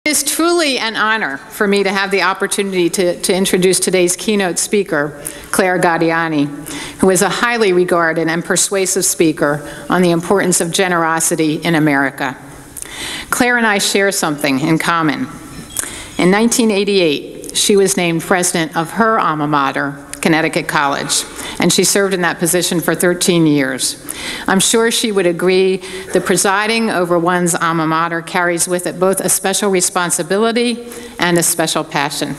It is truly an honor for me to have the opportunity to introduce today's keynote speaker, Claire Gaudiani, who is a highly regarded and persuasive speaker on the importance of generosity in America. Claire and I share something in common. In 1988, she was named president of her alma mater, Connecticut College, and she served in that position for 13 years. I'm sure she would agree that presiding over one's alma mater carries with it both a special responsibility and a special passion.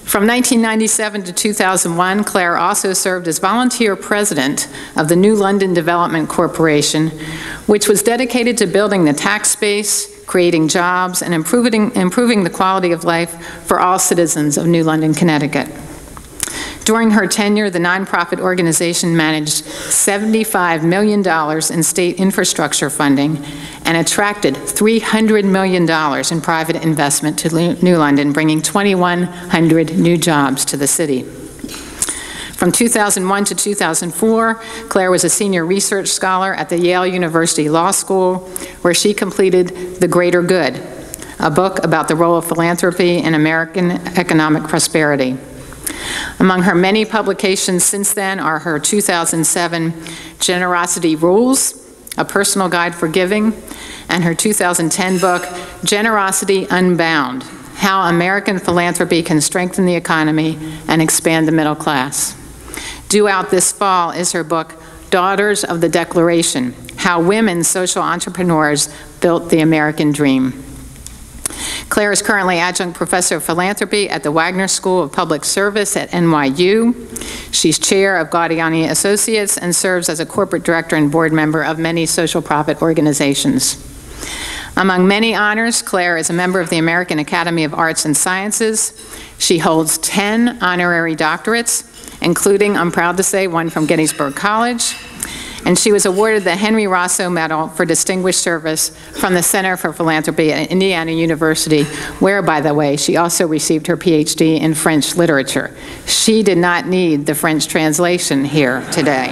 From 1997 to 2001, Claire also served as volunteer president of the New London Development Corporation, which was dedicated to building the tax base, creating jobs, and improving the quality of life for all citizens of New London, Connecticut. During her tenure, the nonprofit organization managed $75 million in state infrastructure funding and attracted $300 million in private investment to New London, bringing 2,100 new jobs to the city. From 2001 to 2004, Claire was a senior research scholar at the Yale University Law School, where she completed The Greater Good, a book about the role of philanthropy in American economic prosperity. Among her many publications since then are her 2007 Generosity Rules, A Personal Guide for Giving, and her 2010 book, Generosity Unbound, How American Philanthropy Can Strengthen the Economy and Expand the Middle Class. Due out this fall is her book, Daughters of the Declaration, How Women Social Entrepreneurs Built the American Dream. Claire is currently adjunct professor of philanthropy at the Wagner School of Public Service at NYU. She's chair of Gaudiani Associates and serves as a corporate director and board member of many social profit organizations. Among many honors, Claire is a member of the American Academy of Arts and Sciences. She holds 10 honorary doctorates, including, I'm proud to say, one from Gettysburg College. And she was awarded the Henry Rosso Medal for Distinguished Service from the Center for Philanthropy at Indiana University, where, by the way, she also received her PhD in French literature. She did not need the French translation here today.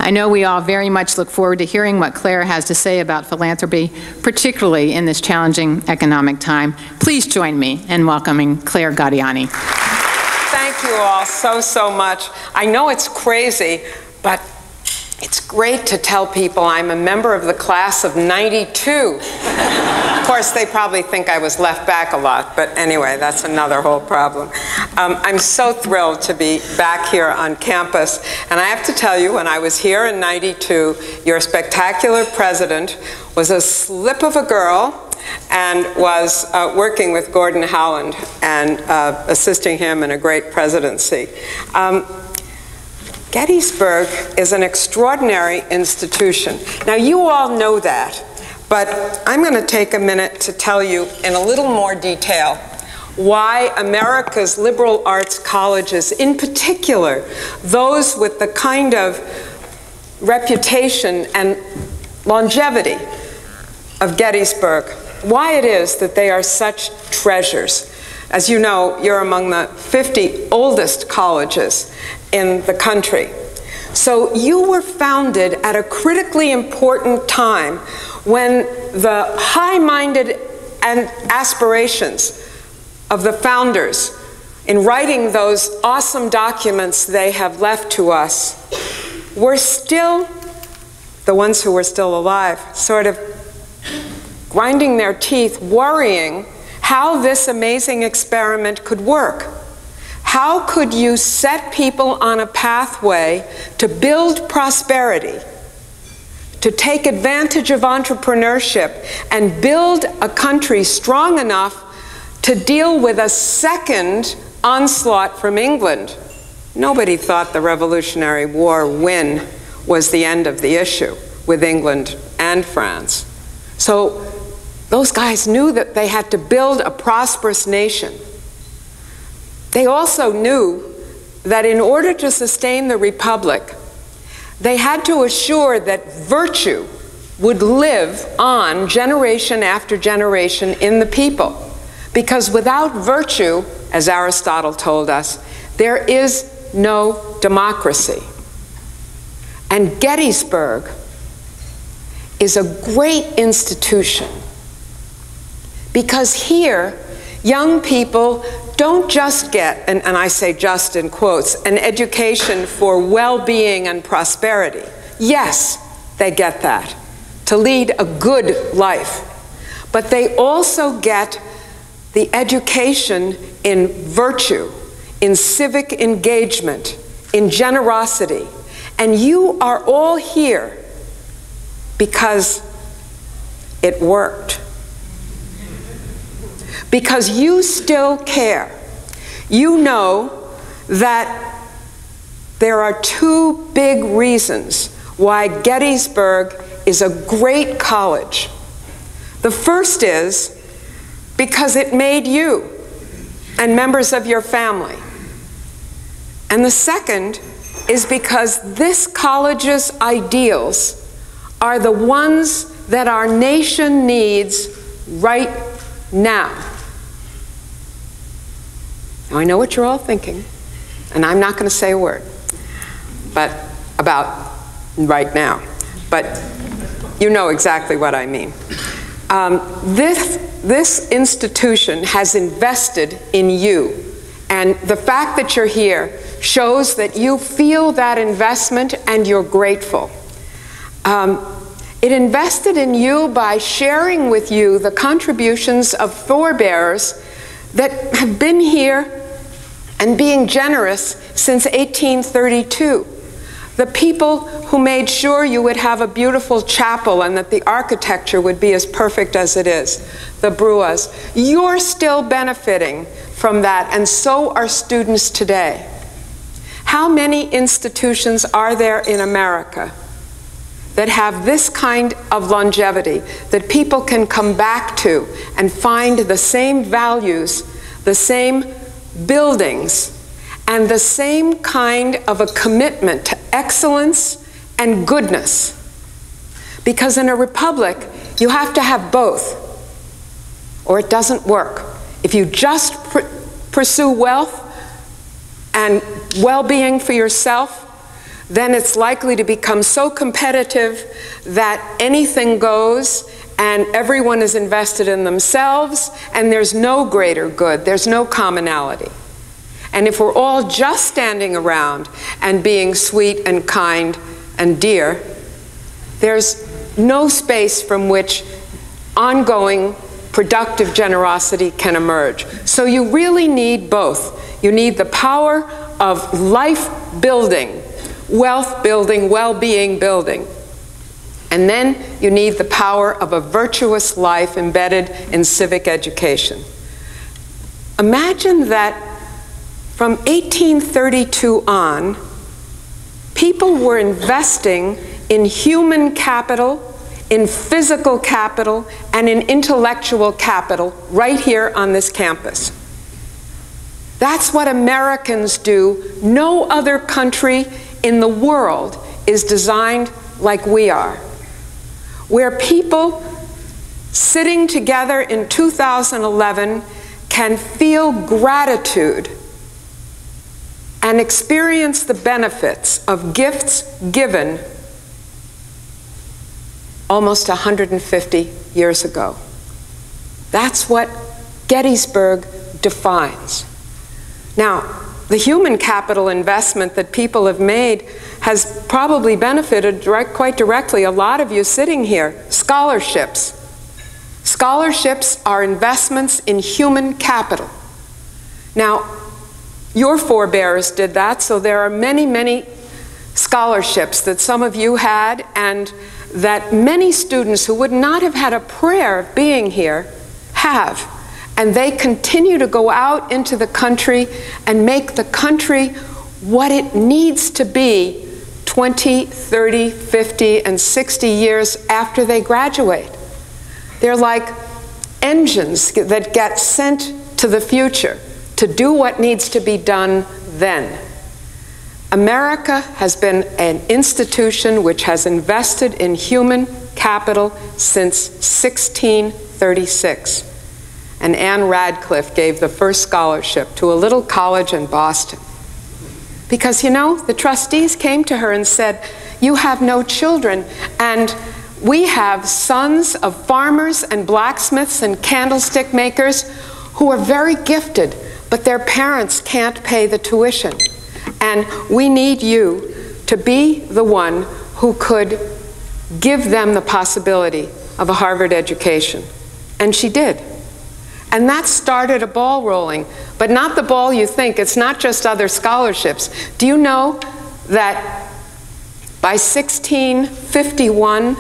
I know we all very much look forward to hearing what Claire has to say about philanthropy, particularly in this challenging economic time. Please join me in welcoming Claire Gaudiani. Thank you all so much. I know it's crazy, but it's great to tell people I'm a member of the class of '92. Of course, they probably think I was left back a lot, but anyway, that's another whole problem. I'm so thrilled to be back here on campus, and I have to tell you, when I was here in '92, your spectacular president was a slip of a girl and was working with Gordon Howland and assisting him in a great presidency. Gettysburg is an extraordinary institution. Now, you all know that, but I'm going to take a minute to tell you in a little more detail why America's liberal arts colleges, in particular, those with the kind of reputation and longevity of Gettysburg, why it is that they are such treasures. As you know, you're among the 50 oldest colleges in the country. So you were founded at a critically important time when the high-minded and aspirations of the founders in writing those awesome documents they have left to us were still, the ones who were still alive, sort of grinding their teeth, worrying how this amazing experiment could work. How could you set people on a pathway to build prosperity, to take advantage of entrepreneurship, and build a country strong enough to deal with a second onslaught from England? Nobody thought the Revolutionary War win was the end of the issue with England and France. So those guys knew that they had to build a prosperous nation. They also knew that in order to sustain the Republic, they had to assure that virtue would live on generation after generation in the people. Because without virtue, as Aristotle told us, there is no democracy. And Gettysburg is a great institution Because here, young people don't just get, and I say just in quotes, an education for well-being and prosperity. Yes, they get that, to lead a good life. But they also get the education in virtue, in civic engagement, in generosity. And you are all here because it worked. Because you still care. You know that there are two big reasons why Gettysburg is a great college. The first is because it made you and members of your family. And the second is because this college's ideals are the ones that our nation needs right now. Now, I know what you're all thinking, and I'm not going to say a word about right now, but you know exactly what I mean. This institution has invested in you, and the fact that you're here shows that you feel that investment and you're grateful. It invested in you by sharing with you the contributions of forebears that have been here and being generous since 1832. The people who made sure you would have a beautiful chapel and that the architecture would be as perfect as it is, the Bruas. You're still benefiting from that, and so are students today. How many institutions are there in America that have this kind of longevity, that people can come back to and find the same values, the same buildings, and the same kind of a commitment to excellence and goodness? Because in a republic, you have to have both, or it doesn't work. If you just pursue wealth and well-being for yourself, then it's likely to become so competitive that anything goes and everyone is invested in themselves and there's no greater good, there's no commonality. And if we're all just standing around and being sweet and kind and dear, there's no space from which ongoing productive generosity can emerge. So you really need both. You need the power of life building, wealth building, well-being building. And then you need the power of a virtuous life embedded in civic education. Imagine that from 1832 on, people were investing in human capital, in physical capital, and in intellectual capital right here on this campus. That's what Americans do. No other country in the world is designed like we are, where people sitting together in 2011 can feel gratitude and experience the benefits of gifts given almost 150 years ago. That's what Gettysburg defines. Now, the human capital investment that people have made has probably benefited quite directly a lot of you sitting here. Scholarships. Scholarships are investments in human capital. Now, your forebears did that, so there are many, many scholarships that some of you had and that many students who would not have had a prayer of being here have. And they continue to go out into the country and make the country what it needs to be 20, 30, 50, and 60 years after they graduate. They're like engines that get sent to the future to do what needs to be done then. America has been an institution which has invested in human capital since 1636. And Anne Radcliffe gave the first scholarship to a little college in Boston. Because, you know, the trustees came to her and said, "You have no children, and We have sons of farmers and blacksmiths and candlestick makers who are very gifted, but their parents can't pay the tuition. And we need you to be the one who could give them the possibility of a Harvard education. And she did. And that started a ball rolling, but not the ball you think. It's not just other scholarships. Do you know that by 1651,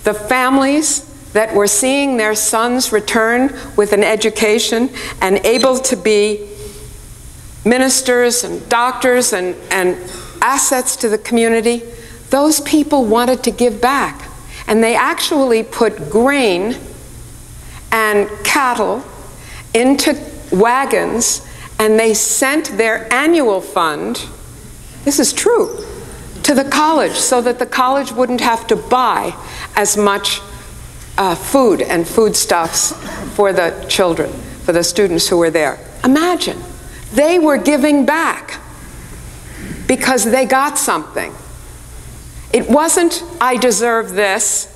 the families that were seeing their sons return with an education and able to be ministers and doctors and assets to the community, those people wanted to give back. And they actually put grain and cattle into wagons, and they sent their annual fund, this is true, to the college so that the college wouldn't have to buy as much food and foodstuffs for the children, for the students who were there. Imagine, they were giving back because they got something. It wasn't, I deserve this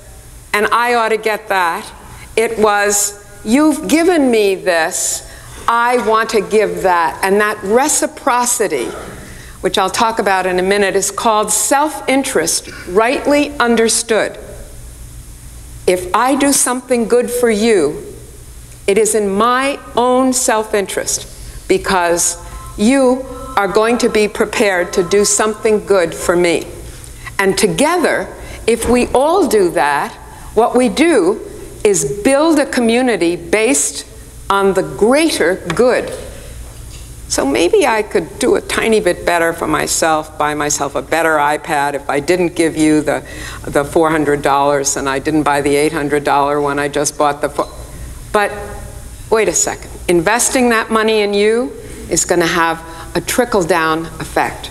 and I ought to get that. It was, you've given me this, I want to give that. And that reciprocity, which I'll talk about in a minute, is called self-interest, rightly understood. If I do something good for you, it is in my own self-interest because you are going to be prepared to do something good for me. And together, if we all do that, what we do is build a community based on the greater good. So maybe I could do a tiny bit better for myself, buy myself a better iPad if I didn't give you the $400 and I didn't buy the $800 one, I just bought the But wait a second. Investing that money in you is going to have a trickle-down effect.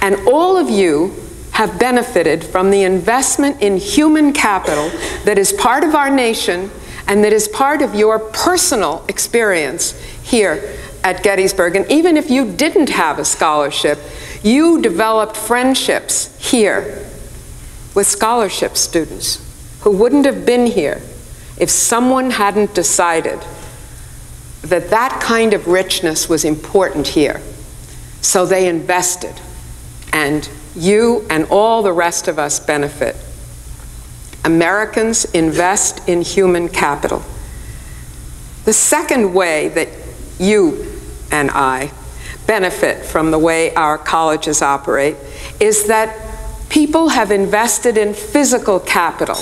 And all of you have benefited from the investment in human capital that is part of our nation and that is part of your personal experience here at Gettysburg. And even if you didn't have a scholarship, you developed friendships here with scholarship students who wouldn't have been here if someone hadn't decided that that kind of richness was important here. So they invested, and you and all the rest of us benefit. Americans invest in human capital. The second way that you and I benefit from the way our colleges operate is that people have invested in physical capital.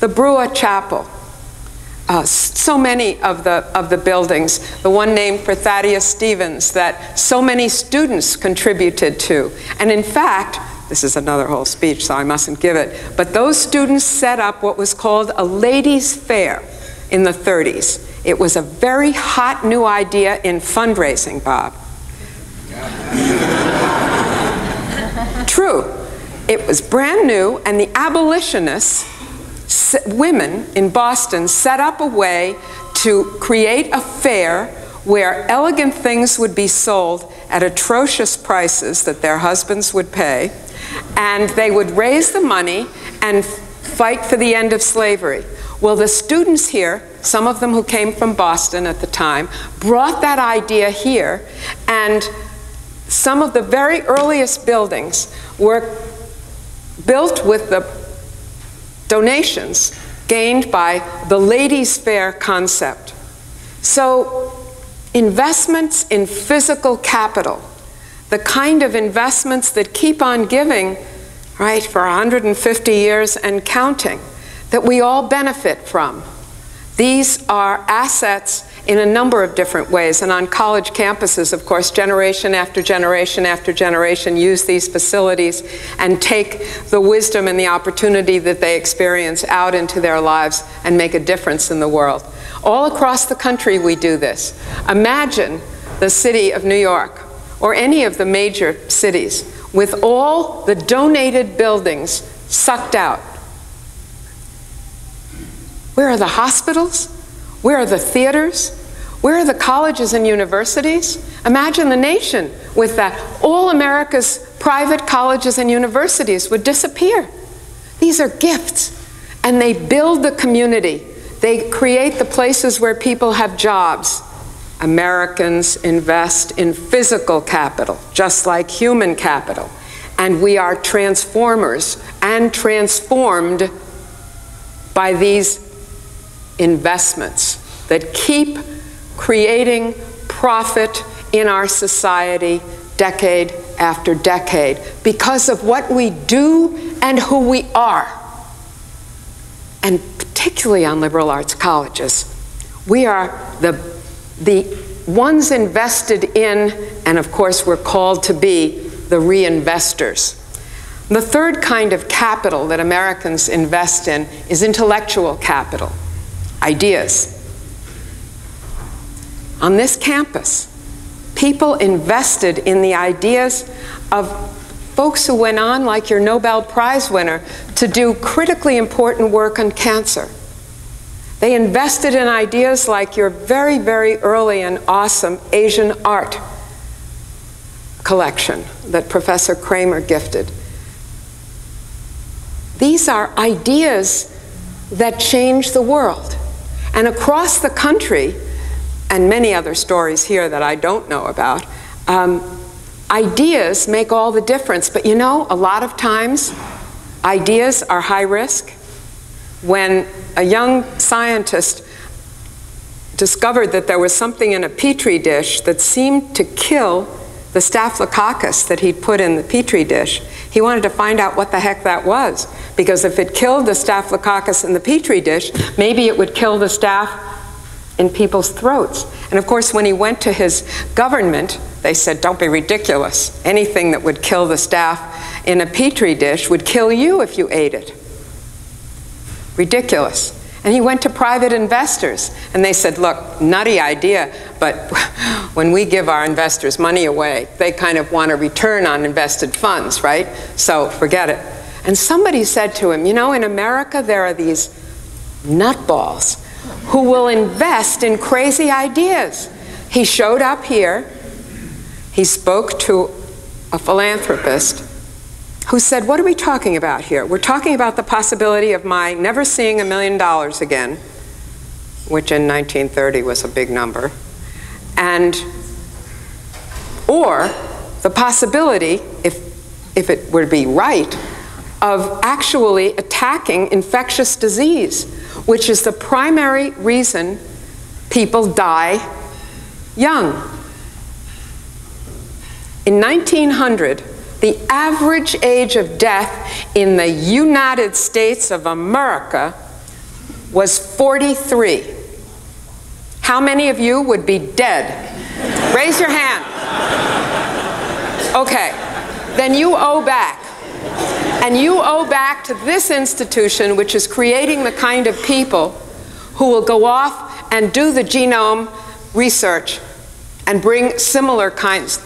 The Brewer Chapel, so many of the buildings, the one named for Thaddeus Stevens that so many students contributed to. And in fact, this is another whole speech, so I mustn't give it, but those students set up what was called a ladies' fair in the 30s. It was a very hot new idea in fundraising, Bob. True. It was brand new, and the abolitionists, women in Boston, set up a way to create a fair where elegant things would be sold at atrocious prices that their husbands would pay, and they would raise the money and fight for the end of slavery. Well, the students here, some of them who came from Boston at the time, brought that idea here, and some of the very earliest buildings were built with the donations gained by the ladies' fair concept. So investments in physical capital, the kind of investments that keep on giving, right, for 150 years and counting, that we all benefit from. These are assets in a number of different ways, and on college campuses, of course, generation after generation after generation use these facilities and take the wisdom and the opportunity that they experience out into their lives and make a difference in the world. All across the country we do this. Imagine the city of New York, or any of the major cities, with all the donated buildings sucked out. Where are the hospitals? Where are the theaters? Where are the colleges and universities? Imagine the nation with that. All America's private colleges and universities would disappear. These are gifts. And they build the community. They create the places where people have jobs. Americans invest in physical capital, just like human capital. And we are transformers and transformed by these investments that keep creating profit in our society decade after decade because of what we do and who we are. And particularly on liberal arts colleges, we are the ones invested in, and of course we're called to be the reinvestors. The third kind of capital that Americans invest in is intellectual capital, ideas. On this campus, people invested in the ideas of folks who went on, like your Nobel Prize winner, to do critically important work on cancer. They invested in ideas like your very, very early and awesome Asian art collection that Professor Kramer gifted. These are ideas that change the world. And across the country, and many other stories here that I don't know about, ideas make all the difference. But you know, a lot of times, ideas are high risk. When a young scientist discovered that there was something in a petri dish that seemed to kill the staphylococcus that he'd put in the petri dish, he wanted to find out what the heck that was. Because if it killed the staphylococcus in the petri dish, maybe it would kill the staph in people's throats. And of course, when he went to his government, they said, don't be ridiculous. Anything that would kill the staph in a petri dish would kill you if you ate it. Ridiculous. And he went to private investors, and they said, look, nutty idea, but when we give our investors money away, they kind of want a return on invested funds, right? So forget it. And somebody said to him, you know, in America there are these nutballs who will invest in crazy ideas. He showed up here. He spoke to a philanthropist who said, what are we talking about here? We're talking about the possibility of my never seeing $1 million again, which in 1930 was a big number, and or the possibility, if it were to be right, of actually attacking infectious disease, which is the primary reason people die young. In 1900, the average age of death in the United States of America was 43. How many of you would be dead? Raise your hand. Okay, then you owe back. And you owe back to this institution, which is creating the kind of people who will go off and do the genome research and bring similar kinds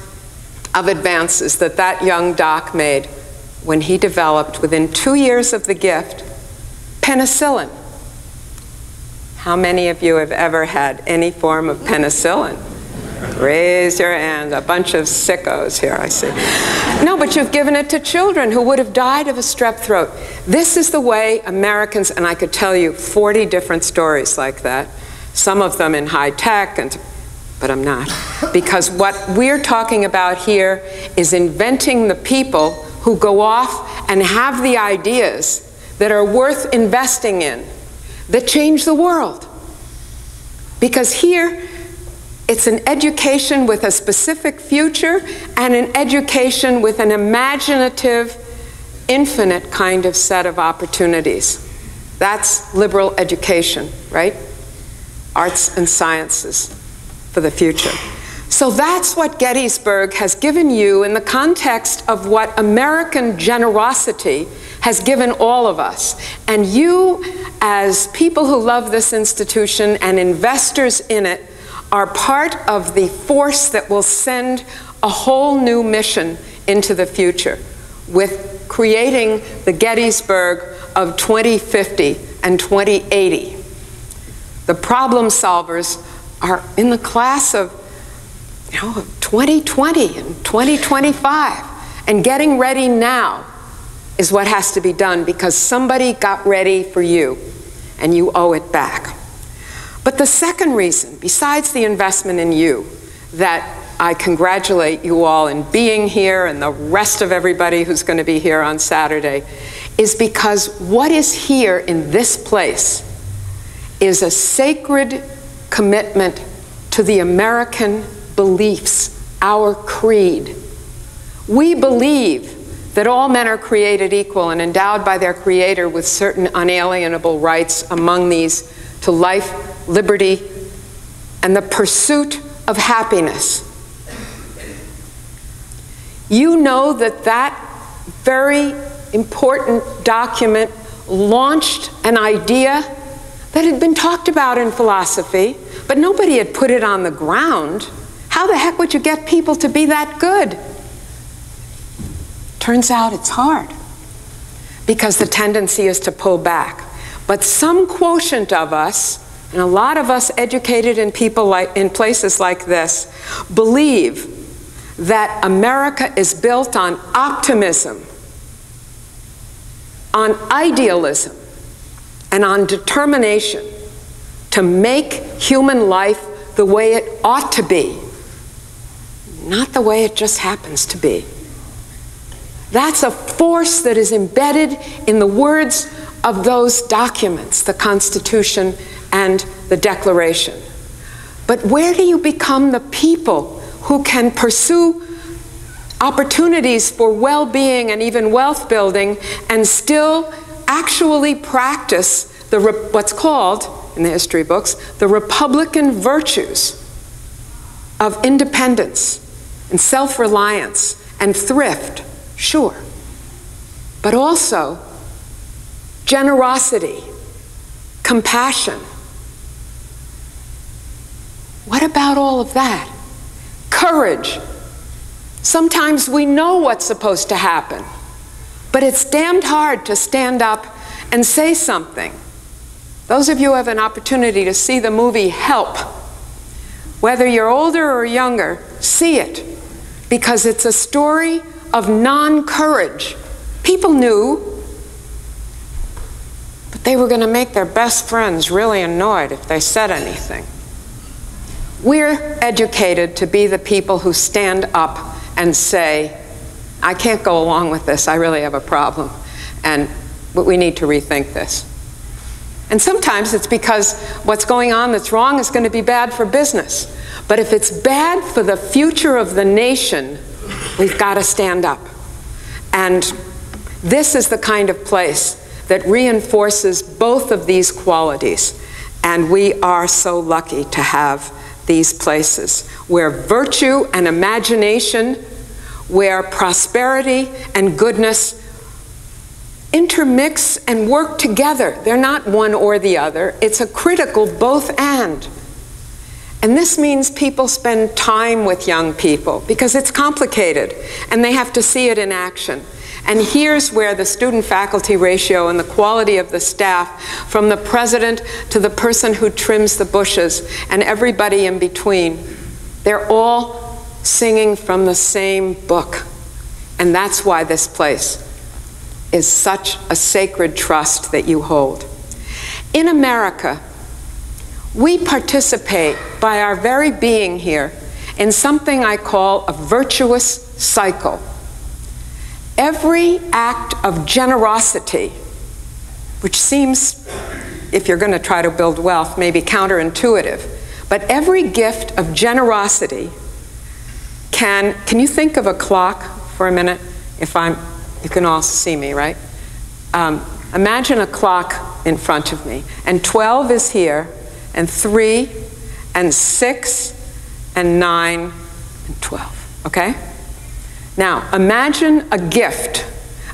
of advances that that young doc made when he developed, within 2 years of the gift, penicillin. How many of you have ever had any form of penicillin? Raise your hands. A bunch of sickos here, I see. No, but you've given it to children who would have died of a strep throat. This is the way Americans, and I could tell you 40 different stories like that, some of them in high tech, but I'm not. Because what we're talking about here is inventing the people who go off and have the ideas that are worth investing in, that change the world. Because here, it's an education with a specific future and an education with an imaginative, infinite kind of set of opportunities. That's liberal education, right? Arts and sciences for the future. So that's what Gettysburg has given you in the context of what American generosity has given all of us. And you, as people who love this institution and investors in it, are part of the force that will send a whole new mission into the future with creating the Gettysburg of 2050 and 2080. The problem solvers are in the class of 2020 and 2025 and getting ready now is what has to be done because somebody got ready for you and you owe it back. But the second reason, besides the investment in you, that I congratulate you all in being here and the rest of everybody who's going to be here on Saturday, is because what is here in this place is a sacred commitment to the American beliefs, our creed. We believe that all men are created equal and endowed by their Creator with certain unalienable rights, among these to life, liberty, and the pursuit of happiness. You know that that very important document launched an idea that had been talked about in philosophy, but nobody had put it on the ground. How the heck would you get people to be that good? Turns out it's hard, because the tendency is to pull back. But some quotient of us, and a lot of us educated in places like this, believe that America is built on optimism, on idealism, and on determination to make human life the way it ought to be, not the way it just happens to be. That's a force that is embedded in the words of those documents, the Constitution and the Declaration. But where do you become the people who can pursue opportunities for well-being and even wealth building and still actually practice what's called, in the history books, the Republican virtues of independence and self-reliance and thrift, sure, but also generosity, compassion. What about all of that? Courage. Sometimes we know what's supposed to happen, but it's damned hard to stand up and say something. Those of you who have an opportunity to see the movie Help, whether you're older or younger, see it, because it's a story of non-courage. People knew, but they were going to make their best friends really annoyed if they said anything. We're educated to be the people who stand up and say, I can't go along with this, I really have a problem, but we need to rethink this. And sometimes it's because what's going on that's wrong is going to be bad for business. But if it's bad for the future of the nation, we've got to stand up. And this is the kind of place that reinforces both of these qualities. And we are so lucky to have these places where virtue and imagination, where prosperity and goodness intermix and work together. They're not one or the other. It's a critical both and. And this means people spend time with young people because it's complicated and they have to see it in action. And here's where the student-faculty ratio and the quality of the staff, from the president to the person who trims the bushes and everybody in between, they're all singing from the same book. And that's why this place is such a sacred trust that you hold. In America, we participate by our very being here in something I call a virtuous cycle. Every act of generosity, which seems, if you're going to try to build wealth, maybe counterintuitive, but every gift of generosity can you think of a clock for a minute? You can all see me, right? Imagine a clock in front of me, and 12 is here, and 3, and 6, and 9, and 12, okay? Now, imagine a gift.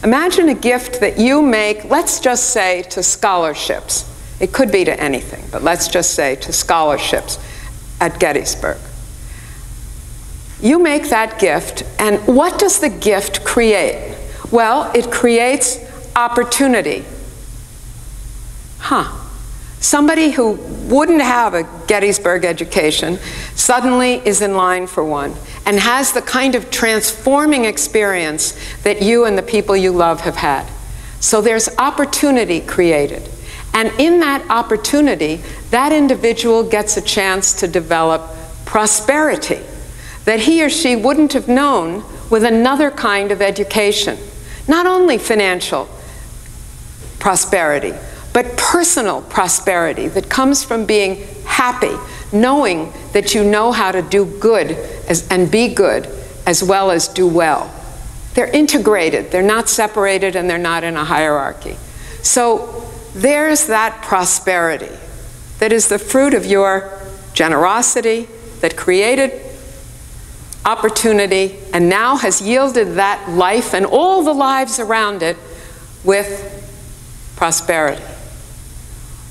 Imagine a gift that you make, let's just say, to scholarships. It could be to anything, but let's just say to scholarships at Gettysburg. You make that gift, and what does the gift create? Well, it creates opportunity. Somebody who wouldn't have a Gettysburg education suddenly is in line for one and has the kind of transforming experience that you and the people you love have had. So there's opportunity created. And in that opportunity, that individual gets a chance to develop prosperity that he or she wouldn't have known with another kind of education. Not only financial prosperity, but personal prosperity that comes from being happy, knowing that you know how to do good and be good as well as do well. They're integrated, they're not separated, and they're not in a hierarchy. So there's that prosperity that is the fruit of your generosity that created opportunity and now has yielded that life and all the lives around it with prosperity.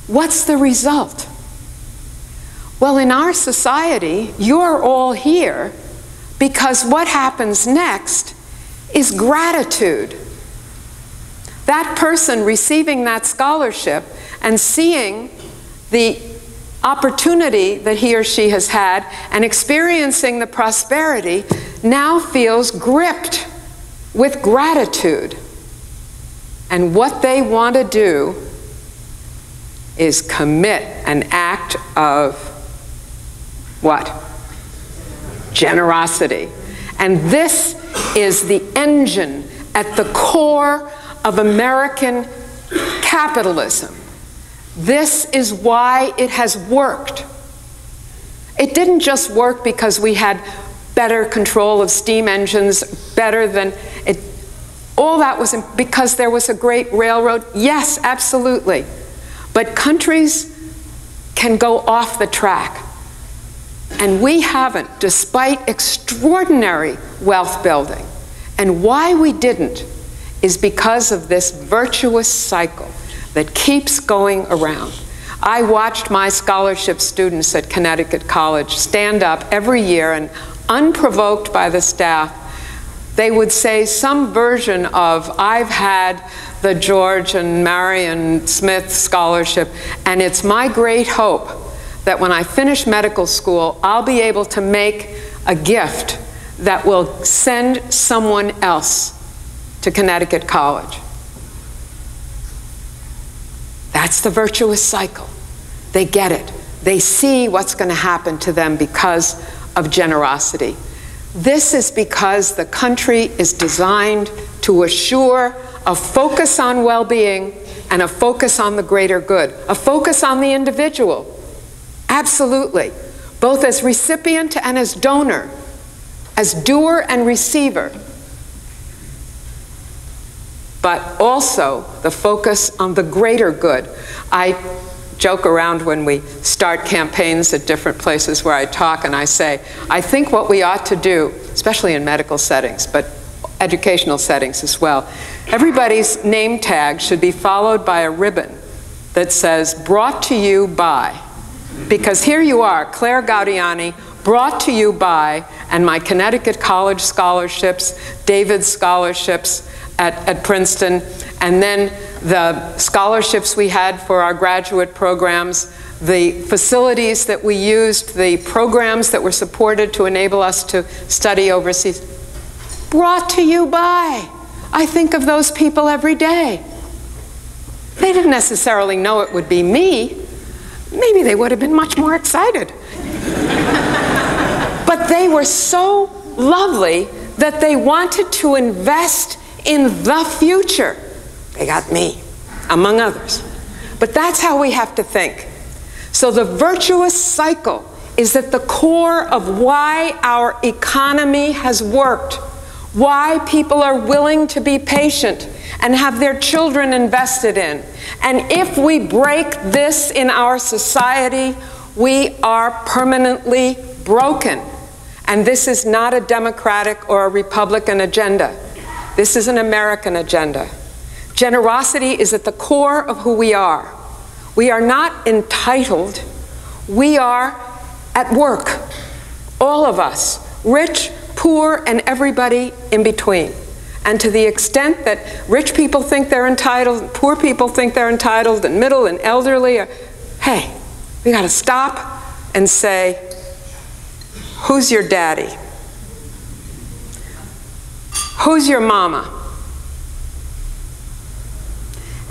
What's the result? Well, in our society, you're all here because what happens next is gratitude. That person receiving that scholarship and seeing the opportunity that he or she has had and experiencing the prosperity now feels gripped with gratitude. And what they want to do is commit an act of what? Generosity. And this is the engine at the core of American capitalism. This is why it has worked. It didn't just work because we had better control of steam engines, better than it. All that was because there was a great railroad. Yes, absolutely. But countries can go off the track. And we haven't, despite extraordinary wealth building. And why we didn't is because of this virtuous cycle that keeps going around. I watched my scholarship students at Connecticut College stand up every year and, unprovoked by the staff, they would say some version of, I've had the George and Marion Smith Scholarship, and it's my great hope that when I finish medical school, I'll be able to make a gift that will send someone else to Connecticut College. That's the virtuous cycle. They get it. They see what's going to happen to them because of generosity. This is because the country is designed to assure a focus on well-being and a focus on the greater good, a focus on the individual. Absolutely. Both as recipient and as donor, as doer and receiver. But also the focus on the greater good. I joke around when we start campaigns at different places where I talk and I say, I think what we ought to do, especially in medical settings, but educational settings as well, everybody's name tag should be followed by a ribbon that says, brought to you by. Because here you are, Claire Gaudiani, brought to you by, and my Connecticut College scholarships, David's scholarships at Princeton, and then the scholarships we had for our graduate programs, the facilities that we used, the programs that were supported to enable us to study overseas. Brought to you by. I think of those people every day. They didn't necessarily know it would be me. Maybe they would have been much more excited. But they were so lovely that they wanted to invest in the future. They got me, among others. But that's how we have to think. So the virtuous cycle is at the core of why our economy has worked, why people are willing to be patient and have their children invested in. And if we break this in our society, we are permanently broken. And this is not a Democratic or a Republican agenda. This is an American agenda. Generosity is at the core of who we are. We are not entitled. We are at work. All of us, rich, poor, and everybody in between. And to the extent that rich people think they're entitled, poor people think they're entitled, and middle and elderly are, hey, we got to stop and say, who's your daddy? Who's your mama?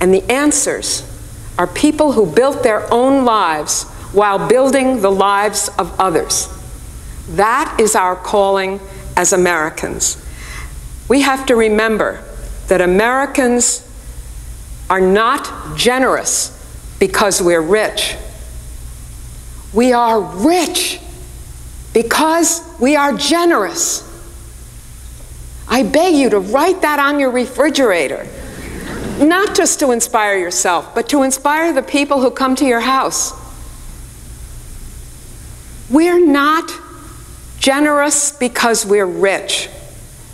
And the answers are people who built their own lives while building the lives of others. That is our calling as Americans. We have to remember that Americans are not generous because we're rich. We are rich because we are generous. I beg you to write that on your refrigerator, not just to inspire yourself, but to inspire the people who come to your house. We're not generous because we're rich.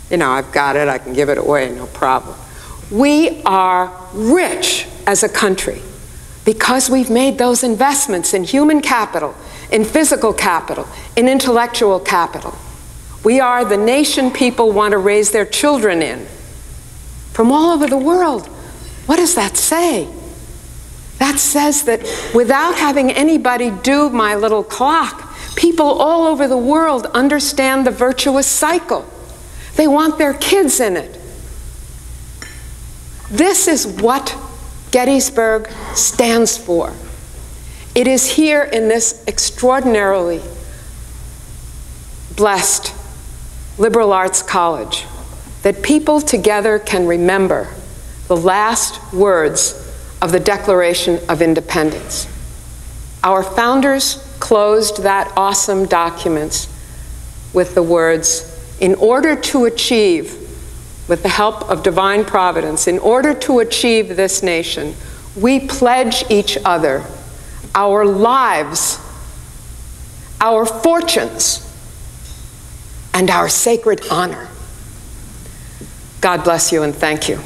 You know, I've got it, I can give it away, no problem. We are rich as a country because we've made those investments in human capital, in physical capital, in intellectual capital. We are the nation people want to raise their children in from all over the world. What does that say? That says that without having anybody do my little clock, people all over the world understand the virtuous cycle. They want their kids in it. This is what Gettysburg stands for. It is here in this extraordinarily blessed liberal arts college that people together can remember the last words of the Declaration of Independence. Our founders closed that awesome document with the words, "In order to achieve, with the help of divine providence, in order to achieve this nation, we pledge each other our lives, our fortunes, and our sacred honor." God bless you and thank you.